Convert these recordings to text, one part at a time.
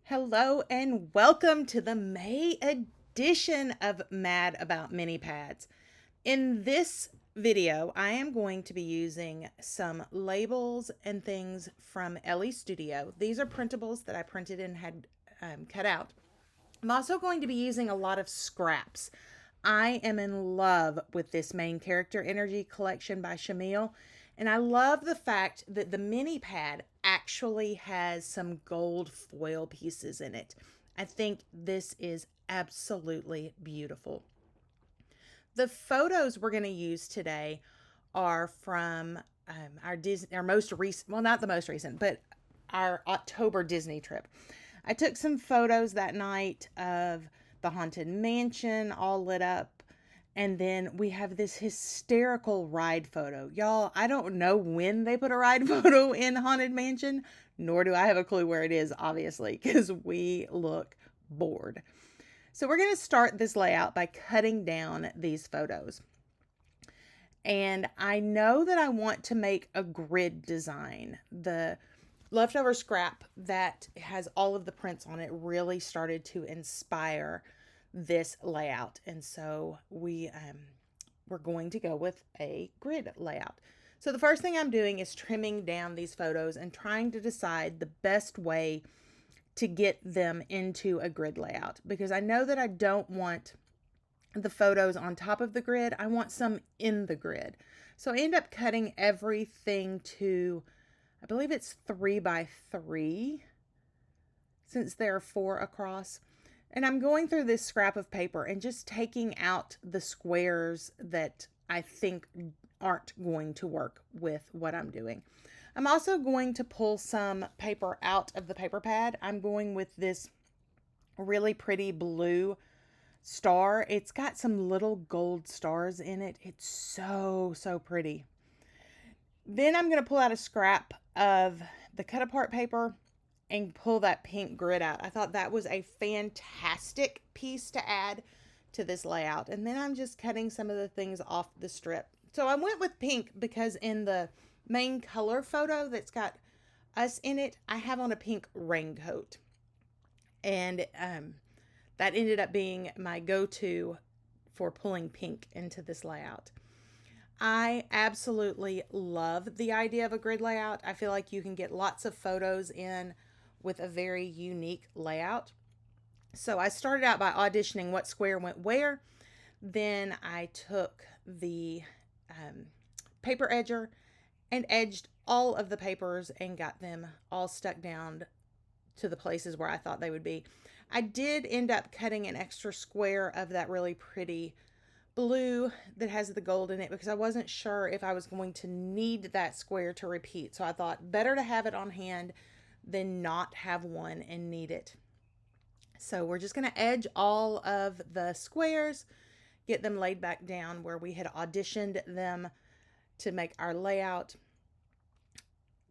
Hello and welcome to the May edition of Mad About Mini Pads. In this video, I am going to be using some labels and things from Ellie Studio. These are printables that I printed and had cut out. I'm also going to be using a lot of scraps. I am in love with this main character energy collection by Shamil, and I love the fact that the mini pad actually has some gold foil pieces in it. I think this is absolutely beautiful. The photos we're going to use today are from our most recent, well, not the most recent, but our October Disney trip. I took some photos that night of the Haunted Mansion all lit up. And then we have this hysterical ride photo. Y'all, I don't know when they put a ride photo in Haunted Mansion, nor do I have a clue where it is, obviously, because we look bored. So we're going to start this layout by cutting down these photos. And I know that I want to make a grid design. The leftover scrap that has all of the prints on it really started to inspire this layout. And so we're going to go with a grid layout. So the first thing I'm doing is trimming down these photos and trying to decide the best way to get them into a grid layout, because I know that I don't want the photos on top of the grid. I want some in the grid. So I end up cutting everything to, I believe it's 3x3, since there are 4 across. And I'm going through this scrap of paper and just taking out the squares that I think aren't going to work with what I'm doing. I'm also going to pull some paper out of the paper pad. I'm going with this really pretty blue star. It's got some little gold stars in it. It's so pretty. Then I'm going to pull out a scrap of the cut apart paper and pull that pink grid out. I thought that was a fantastic piece to add to this layout. And then I'm just cutting some of the things off the strip. So I went with pink because in the main color photo that's got us in it, I have on a pink raincoat. And that ended up being my go-to for pulling pink into this layout. I absolutely love the idea of a grid layout. I feel like you can get lots of photos in with a very unique layout. So I started out by auditioning what square went where. Then I took the paper edger and edged all of the papers and got them all stuck down to the places where I thought they would be. I did end up cutting an extra square of that really pretty blue that has the gold in it because I wasn't sure if I was going to need that square to repeat. So I thought better to have it on hand than not have one and need it. So we're just going to edge all of the squares, get them laid back down where we had auditioned them to make our layout.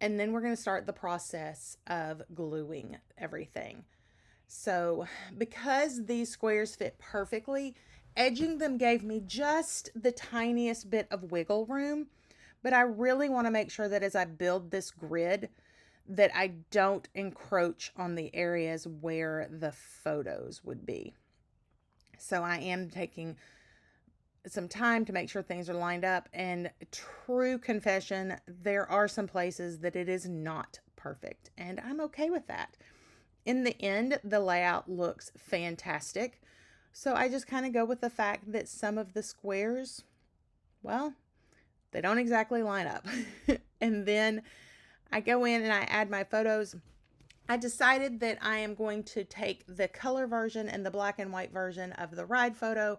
And then we're going to start the process of gluing everything. So because these squares fit perfectly, edging them gave me just the tiniest bit of wiggle room. But I really want to make sure that as I build this grid, that I don't encroach on the areas where the photos would be. So I am taking some time to make sure things are lined up. And true confession, there are some places that it is not perfect, and I'm okay with that. In the end, the layout looks fantastic. So I just kind of go with the fact that some of the squares, well, they don't exactly line up. And then I go in and I add my photos. I decided that I am going to take the color version and the black and white version of the ride photo,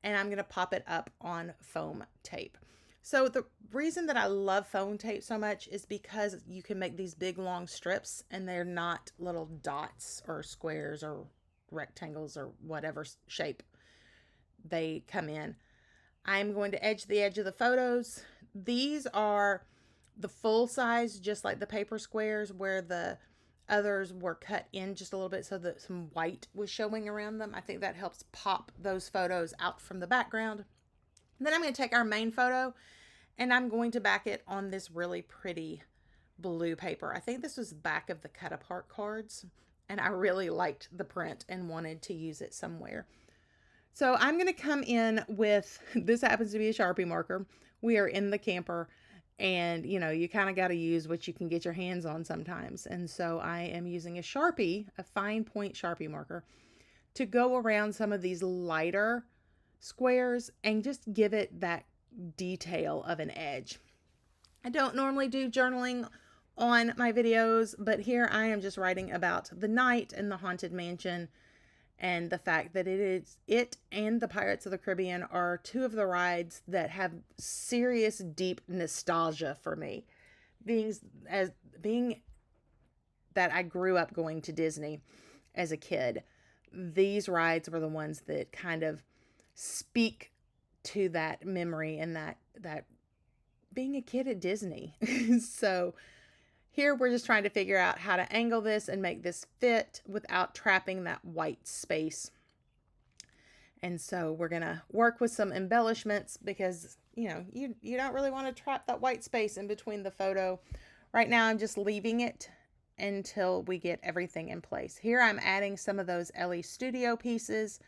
and I'm going to pop it up on foam tape. So the reason that I love foam tape so much is because you can make these big long strips and they're not little dots or squares or rectangles or whatever shape they come in. I'm going to edge the edge of the photos. These are the full size, just like the paper squares, where the others were cut in just a little bit so that some white was showing around them. I think that helps pop those photos out from the background. And then I'm going to take our main photo and I'm going to back it on this really pretty blue paper. I think this was back of the cut apart cards. and I really liked the print and wanted to use it somewhere. So I'm going to come in with, this happens to be a Sharpie marker. We are in the camper, and you kind of got to use what you can get your hands on sometimes. And so I am using a Sharpie, a fine point Sharpie marker, to go around some of these lighter squares and just give it that detail of an edge. I don't normally do journaling on my videos, but here I am just writing about the night in the Haunted Mansion, and the fact that it and the Pirates of the Caribbean are two of the rides that have serious deep nostalgia for me. Being that I grew up going to Disney as a kid, these rides were the ones that kind of speak to that memory and that being a kid at Disney. So here we're just trying to figure out how to angle this and make this fit without trapping that white space. And so we're going to work with some embellishments because, you don't really want to trap that white space in between the photo. Right now I'm just leaving it until we get everything in place. Here I'm adding some of those LE Studio pieces.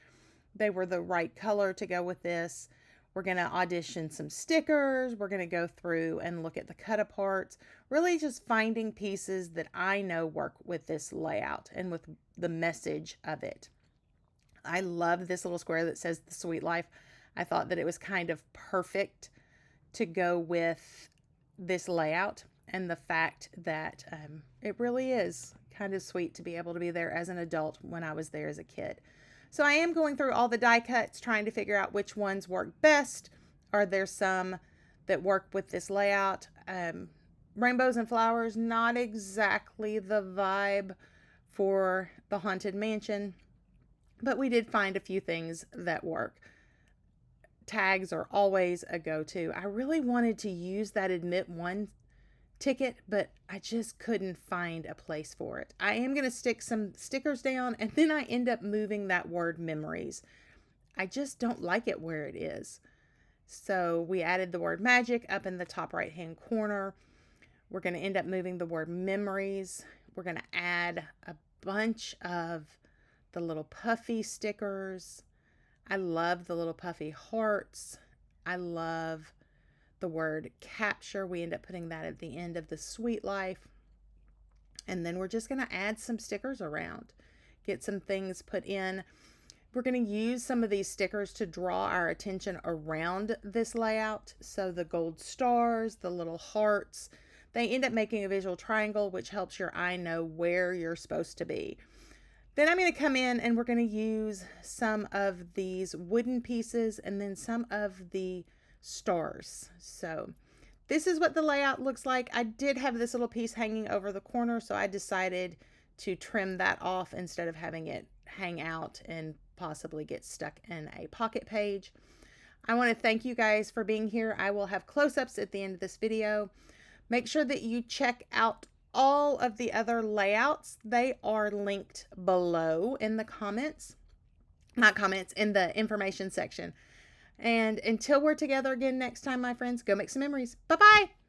They were the right color to go with this. We're going to audition some stickers. We're going to go through and look at the cut aparts, really just finding pieces that I know work with this layout and with the message of it. I love this little square that says the Sweet Life. I thought that it was kind of perfect to go with this layout, and the fact that it really is kind of sweet to be able to be there as an adult when I was there as a kid. So I am going through all the die cuts, trying to figure out which ones work best. Are there some that work with this layout? Rainbows and flowers, not exactly the vibe for the Haunted Mansion, but we did find a few things that work. Tags are always a go-to. I really wanted to use that Admit One ticket, but I just couldn't find a place for it. I am going to stick some stickers down, and then I end up moving that word memories. I just don't like it where it is. So we added the word magic up in the top right hand corner. We're going to end up moving the word memories. We're going to add a bunch of the little puffy stickers. I love the little puffy hearts. I love the word capture. We end up putting that at the end of the Sweet Life. And then we're just going to add some stickers around, get some things put in. We're going to use some of these stickers to draw our attention around this layout. So the gold stars, the little hearts, they end up making a visual triangle, which helps your eye know where you're supposed to be. Then I'm going to come in and we're going to use some of these wooden pieces and then some of the stars. So this is what the layout looks like. I did have this little piece hanging over the corner, so I decided to trim that off instead of having it hang out and possibly get stuck in a pocket page. I want to thank you guys for being here. I will have close-ups at the end of this video. Make sure that you check out all of the other layouts. They are linked below in the comments. Not comments, in the information section. And until we're together again next time, my friends, go make some memories. Bye-bye.